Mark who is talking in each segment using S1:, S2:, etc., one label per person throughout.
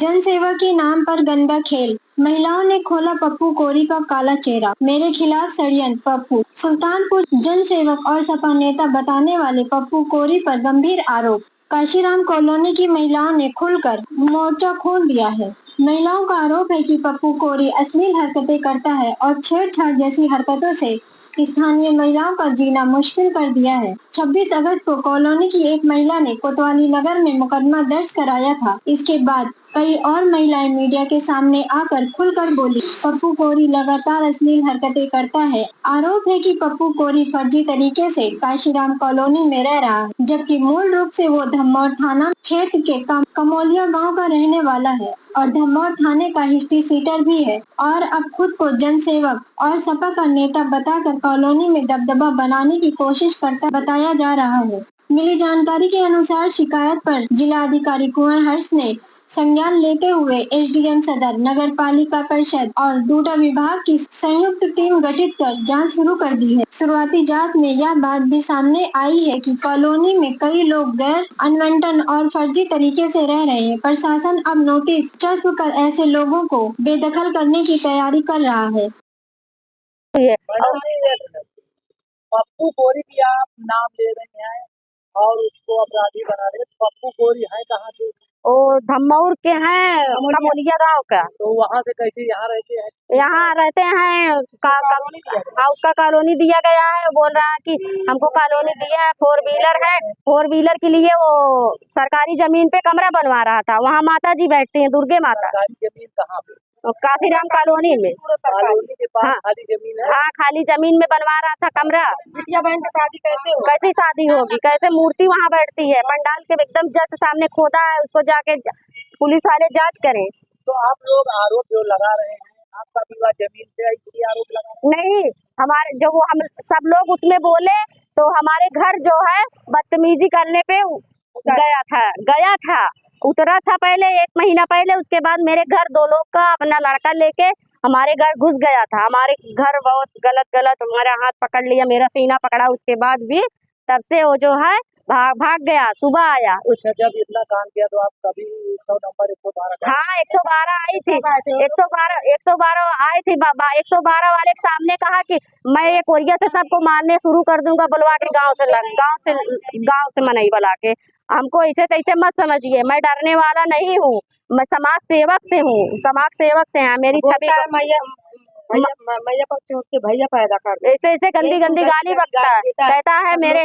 S1: जन सेवा के नाम पर गंदा खेल, महिलाओं ने खोला पप्पू कोरी का काला चेहरा, मेरे खिलाफ षड्यंत्र। पप्पू सुल्तानपुर जन सेवक और सपा नेता बताने वाले पप्पू कोरी पर गंभीर आरोप। काशीराम कॉलोनी की महिलाओं ने खुलकर मोर्चा खोल दिया है। महिलाओं का आरोप है कि पप्पू कोरी अश्लील हरकतें करता है और छेड़छाड़ जैसी हरकतों से स्थानीय महिलाओं का जीना मुश्किल कर दिया है। 26 अगस्त को कॉलोनी की एक महिला ने कोतवाली नगर में मुकदमा दर्ज कराया था। इसके बाद कई और महिलाएं मीडिया के सामने आकर खुलकर बोली, पप्पू कोरी लगातार अश्लील हरकतें करता है। आरोप है कि पप्पू कोरी फर्जी तरीके से काशीराम कॉलोनी में रह रहा है, जबकि मूल रूप से वो धम्मौर थाना क्षेत्र के कमोलिया गांव का रहने वाला है और धम्मौर थाने का हिस्ट्री सीटर भी है और अब खुद को जन सेवक और सपा का नेता बताकर कॉलोनी में दबदबा बनाने की कोशिश करता बताया जा रहा है। मिली जानकारी के अनुसार शिकायत पर जिला अधिकारी कुंवर हर्ष ने संज्ञान लेते हुए एसडीएम सदर, नगर पालिका परिषद और डूडा विभाग की संयुक्त टीम गठित कर जांच शुरू कर दी है। शुरुआती जांच में यह बात भी सामने आई है कि कॉलोनी में कई लोग गैर आवंटन और फर्जी तरीके से रह रहे हैं। प्रशासन अब नोटिस चस्प कर ऐसे लोगों को बेदखल करने की तैयारी कर रहा है।
S2: पप्पू कोरी की आप नाम ले रहे हैं और उसको अपराधी बना रहे हैं। पप्पू कोरी है कहाँ के?
S3: ओ धम्मौर के हैं, कमोलिया गांव का।
S2: तो वहाँ से कैसे यहाँ रहते हैं?
S3: यहाँ रहते हैं उसका कॉलोनी दिया गया है। बोल रहा है कि हमको कॉलोनी दिया है, 4 व्हीलर है। 4 व्हीलर के लिए वो सरकारी जमीन पे कमरा बनवा रहा था। वहाँ माता जी बैठती हैं, दुर्गे माता।
S2: सरकारी जमीन कहाँ पे?
S3: काशीराम कॉलोनी में।
S2: कॉलोनी के पास
S3: हाँ,
S2: खाली जमीन है।
S3: हाँ, खाली जमीन में बनवा रहा था कमरा।
S2: बिटिया बहन की शादी
S3: कैसे शादी होगी? कैसे मूर्ति वहाँ बैठती है? पंडाल के एकदम जस्ट सामने खोदा है, उसको जाके पुलिस वाले जांच करें।
S2: तो आप लोग आरोप जो लगा रहे हैं, आपका विवाद जमीन से इसलिए आरोप लगा रहे हैं?
S3: नहीं, हमारे जो वो हम सब लोग उसमें बोले तो हमारे घर जो है बदतमीजी करने पे गया था, उतरा था पहले 1 महीना पहले। उसके बाद मेरे घर 2 लोग का अपना लड़का लेके हमारे घर घुस गया था। हमारे घर बहुत गलत हमारा हाथ पकड़ लिया, मेरा सीना पकड़ा। उसके बाद भी तब से वो जो है भाग गया। सुबह आया।
S2: जब इतना काम किया तो आप कभी 100 नंबर 112?
S3: हाँ, 112 आई थी। 112 आई थी बाबा। 112 वाले के सामने कहा कि मैं ये कोरिया से सबको मारने शुरू कर दूंगा, बुलवा के गांव से मनई बुला के। हमको ऐसे तैसे मत समझिए, मैं डरने वाला नहीं हूँ। मैं समाज सेवक से हूँ, समाज सेवक से है। मेरी छवि
S2: भैया पैदा कर
S3: ऐसे गंदी गाली बकता है। कहता है मेरे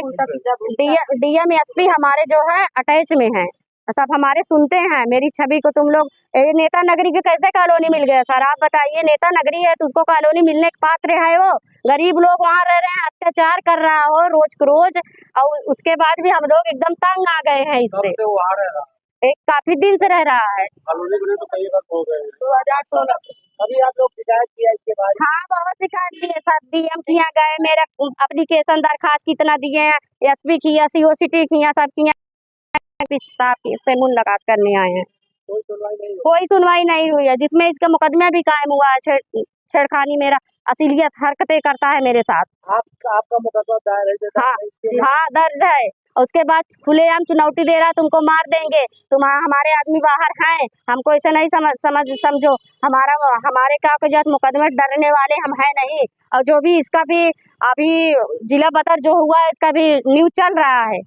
S3: डीएम एसपी हमारे जो है अटैच में है, सब हमारे सुनते हैं। मेरी छवि को तुम लोग नेता नगरी के कैसे कॉलोनी मिल गया सर? आप बताइए, नेता नगरी है तो उसको कॉलोनी मिलने के पात्र है? वो गरीब लोग वहाँ रह रहे हैं, अत्याचार कर रहा हो रोज। और उसके बाद भी हम लोग एकदम तंग आ गए हैं इससे। एक काफी दिन से रह रहा है।
S2: तो कई वक्त हो गए 2016 से। अभी आप लोग शिकायत किया इसके बारे में?
S3: हाँ, बहुत शिकायत किए सर। डीएम किया गए, मेरा एप्लीकेशन दरखास्त कितना दिए हैं, एसपी किया, सीओसीटी किया, सब किया, से मुलाकात करने आए हैं। कोई सुनवाई नहीं हुई है, जिसमें इसका मुकदमा भी कायम हुआ है। छेड़खानी, मेरा अश्लील हरकतें करता है मेरे साथ।
S2: आपका मुकदमा दायर है?
S3: हाँ, दर्ज है। उसके बाद खुलेआम चुनौती दे रहा, तुमको मार देंगे, तुम हमारे आदमी बाहर हैं, हमको ऐसे नहीं समझो। हमारे कागजात मुकदमे डरने वाले हम हैं नहीं। और जो भी इसका भी अभी जिला बतर जो हुआ है, इसका भी न्यूज चल रहा है।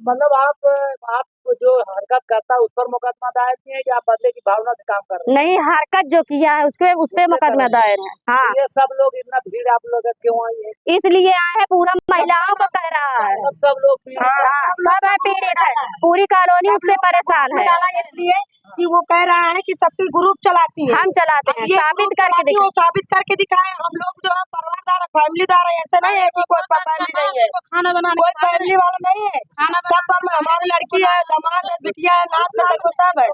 S2: मतलब आप जो हरकत करता है उस पर मुकदमा दायर किए कि आप बदले की भावना से काम कर रहे हैं?
S3: नहीं, हरकत जो किया है उस पे मुकदमा दायर है। हाँ,
S2: ये सब लोग इतना भीड़ आप लोग क्यों आई है?
S3: इसलिए आए हैं, पूरा महिलाओं को कह रहा है।
S2: सब लोग
S3: सब पीड़ित है, पूरी कॉलोनी उससे परेशान है।
S4: इसलिए कि वो कह रहा है कि सबकी ग्रुप चलाती है,
S3: हम चलाते हैं, साबित करके
S4: दिखाए। हम लोग जो है परिवारदार फैमिलीदार है, ऐसा नहीं है कि कोई फैमिली नहीं है, खाना बनाने कोई फैमिली वाला नहीं है। सब हमारी लड़की है, दामाद है, बिटिया है, नात सब है।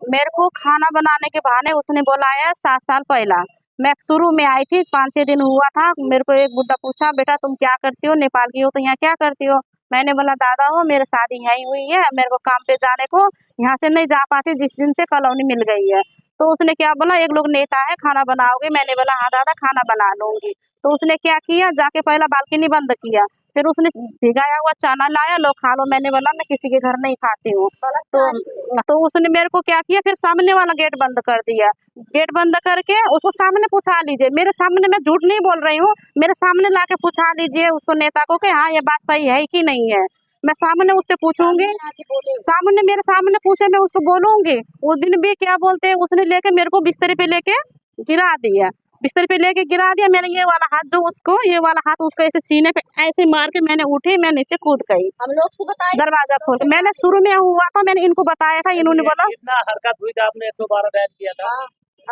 S5: मेरे को खाना बनाने के बहाने उसने बुलाया 7 साल पहला। मैं शुरू में आई थी, 5-6 दिन हुआ था। मेरे को एक बुड्ढा पूछा, बेटा तुम क्या करती हो? नेपाल की हो तो यहाँ क्या करती हो? मैंने बोला दादा हो, मेरी शादी यहीं हुई है, मेरे को काम पे जाने को यहाँ से नहीं जा पाती, जिस दिन से कॉलोनी मिल गई है। तो उसने क्या बोला, एक लोग नेता है, खाना बनाओगे? मैंने बोला हाँ दादा खाना बना लूंगी। तो उसने क्या किया, जाके पहला बालकनी बंद किया, फिर उसने भिगाया हुआ चना लाया, लो खा लो। मैंने बोला मैं किसी के घर नहीं खाती हूँ। तो उसने मेरे को क्या किया, फिर सामने वाला गेट बंद कर दिया। गेट बंद करके उसको सामने पूछा लीजिए, मेरे सामने, मैं झूठ नहीं बोल रही हूँ, मेरे सामने लाके पूछा लीजिए उसको नेता को कि हाँ ये बात सही है कि नहीं है। मैं सामने उससे पूछूंगी, सामने मेरे सामने पूछे मैं उसको बोलूंगी। उस दिन भी क्या बोलते हैं, उसने लेके मेरे को बिस्तर पे लेके गिरा दिया, बिस्तर पे लेके गिरा दिया। मैंने ये वाला हाथ जो उसको, ये वाला हाथ उसको ऐसे सीने पे ऐसे मार के मैंने उठी, मैं नीचे कूद गई।
S3: हम लोग को बताए
S5: दरवाजा खोल के मैंने शुरू में हुआ था, मैंने इनको बताया था, इन्होंने बोला
S2: इतना हरकत हुई था, आपने 112 डायल किया था,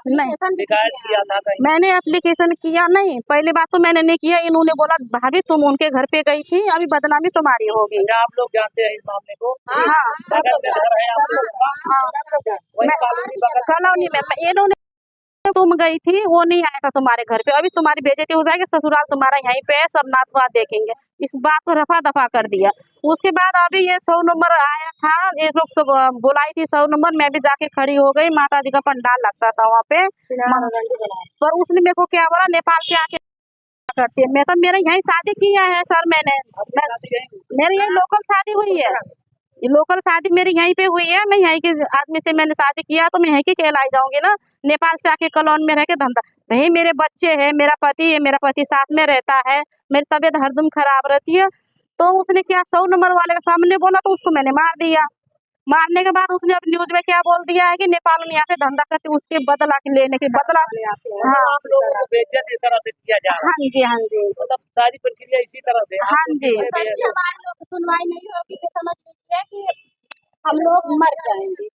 S5: नहीं,
S2: शिकायत किया था कहीं?
S5: मैंने एप्लीकेशन किया नहीं। पहली बात तो मैंने नहीं किया। इन्होंने बोला भाभी तुम उनके घर पे गई थी, अभी बदनामी तुम्हारी होगी।
S2: अच्छा, आप लोग जानते हैं इस मामले को?
S5: हाँ,
S2: बगल में घर है आप लोगों का? वही कॉलोनी बगल
S5: कॉलोनी में इन्होंने, तुम गई थी वो नहीं आया था तुम्हारे घर पे, अभी तुम्हारी बेइज्जती हो जाएगी, ससुराल तुम्हारा यहीं पे है, सब नात बात देखेंगे। इस बात को रफा दफा कर दिया। उसके बाद अभी ये 100 नंबर आया था, ये लोग सब बुलाई थी 100 नंबर, मैं भी जाके खड़ी हो गई। माता जी का पंडाल लगता था वहाँ पे, पर उसने मेरे को क्या बोला, नेपाल से आके करती है। मैं तो मेरे यहीं शादी किया है सर, मेरी यही लोकल शादी हुई है, ये लोकल शादी मेरी यहीं पे हुई है। मैं यहीं के आदमी से मैंने शादी किया, तो मैं यहीं की कहलाई जाऊंगी ना। नेपाल से आके कॉलोनी में रह के धंधा, भाई मेरे बच्चे हैं, मेरा पति है, मेरा पति साथ में रहता है, मेरी तबीयत हरदम खराब रहती है। तो उसने क्या 100 नंबर वाले के सामने बोला, तो उसको मैंने मार दिया। मारने के बाद उसने अब न्यूज में क्या बोल दिया है कि नेपाल में यहाँ पे धंधा करते, उसके बदला लेने के बदला। हाँ,
S2: आप लोगों को बेइज्जत इस तरह से किया जा रहा है?
S5: हाँ जी, हाँ जी,
S2: मतलब सारी प्रक्रिया इसी तरह से?
S5: हाँ जी।
S3: हमारे लोग की सुनवाई नहीं होगी तो समझ लीजिए कि हम लोग मर जाएंगे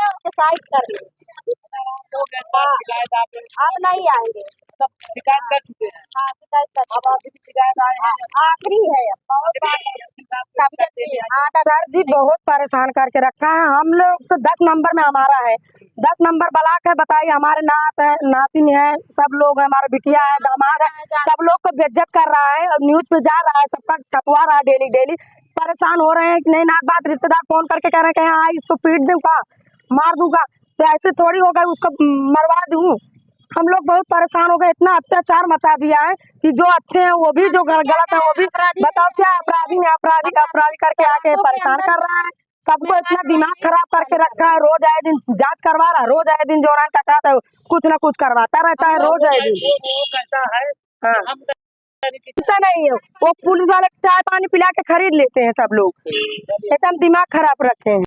S3: और डिसाइड कर लेंगे।
S2: लोग एक बार शिकायत
S3: अब नहीं आएंगे।
S2: सब शिकायत कर चुके हैं?
S3: हाँ, शिकायत कर
S2: अब आपकी भी शिकायत आए हैं?
S3: आखिरी है, अब बहुत बार तबीयत की। हाँ,
S4: सर जी बहुत परेशान करके रखा है हम लोग। तो 10 नंबर में हमारा है, 10 नंबर ब्लॉक है। बताइए, हमारे नात है, नातिन है, सब लोग है, हमारा बिटिया है, दामाद है, सब लोग को बेइज्जत कर रहा है और न्यूज पे जा रहा है, सबका छपवा रहा है डेली डेली। परेशान हो रहे हैं कि नहीं, नात बात रिश्तेदार फोन करके कह रहे हैं कि हाँ इसको पीट दूंगा, मार दूंगा। तो ऐसे थोड़ी होगा, उसको मरवा दूं। हम लोग बहुत परेशान हो गए, इतना अत्याचार मचा दिया है कि जो अच्छे हैं वो भी, जो गलत है वो भी। बताओ क्या अपराधी में अपराधी करके आके परेशान कर रहा है सबको। इतना दिमाग खराब करके रखा है, रोज आए दिन जांच करवा रहा है, रोज आए दिन जो कहता है कुछ ना कुछ करवाता रहता है, रोज आए दिन।
S2: वो कहता है
S4: हाँ,
S2: हम
S4: ऐसा नहीं है, वो पुलिस वाले चाय पानी पिला के खरीद लेते हैं सब लोग। एकदम दिमाग खराब रखे हैं।